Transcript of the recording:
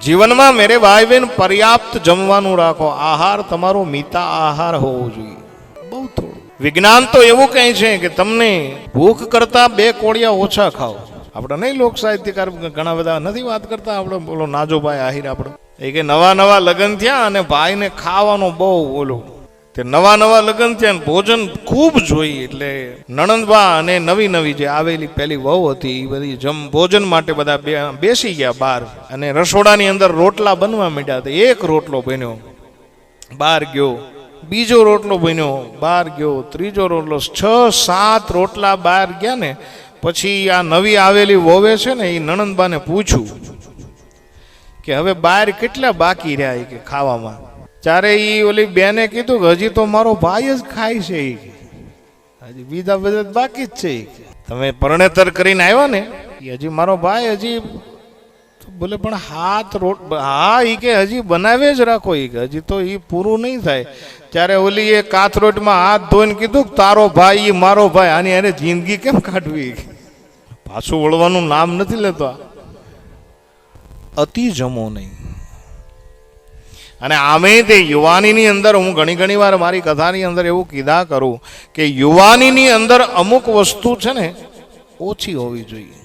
જીવનમાં મેરે ભાઈ બહેન પર્યાપ્ત જમવાનું રાખો. આહાર તમારો મિતા આહાર હોવો જોઈએ. બહુ થોડું. વિજ્ઞાન તો એવું કહે છે કે તમને ભૂખ કરતા 2 કોળિયા ઓછા ખાઓ. આપણે નહીં લોક સાહિત્યકાર ઘણા બધા નથી વાત કરતા, આપણે બોલો નાજોભાઈ આહિર આપણે એ કે નવા લગ્ન થયા અને ભાઈને ખાવાનો બહુ બોલો તે નવા લગ્ન થયા ભોજન ખૂબ જોઈએ. એટલે નણંદબા અને નવી જે આવેલી પેલી વહુ હતી એ બધી ભોજન માટે બધા બેસી ગયા બહાર અને રસોડાની અંદર રોટલા બનવા માંડ્યા હતા. એક રોટલો બન્યો, બહાર ગયો. બીજો રોટલો બન્યો, બહાર ગયો. ત્રીજો રોટલો, 6-7 રોટલા બહાર ગયા ને પછી આ નવી આવેલી વહુએ છે ને એ નણંદબાને પૂછ્યું કે હવે બહાર કેટલા બાકી રહ્યા કે ખાવામાં. ત્યારે એ ઓલી બેને કીધું કે હજી તો મારો ભાઈ જ ખાય છે, હજી બીજા બધા બાકી જ છે. તમે પરણેતર કરીને આવ્યા ને હજી મારો ભાઈ હજી બોલે પણ હા એ કે હજી બનાવે જ રાખો, એ કે હજી તો એ પૂરું નહીં થાય. ત્યારે ઓલી એ કાથરોટમાં હાથ ધોઈને કીધું તારો ભાઈ એ મારો ભાઈ, આની એને જિંદગી કેમ કાઢવી? પાછું વળવાનું નામ નથી લેતો. અતિ જમો નહીં. અને આમે તે યુવાનીની અંદર હું ઘણી વાર મારી કથાની અંદર એવું કીધા કરું કે યુવાનીની અંદર અમુક વસ્તુ છે ને ઓછી હોવી જોઈએ.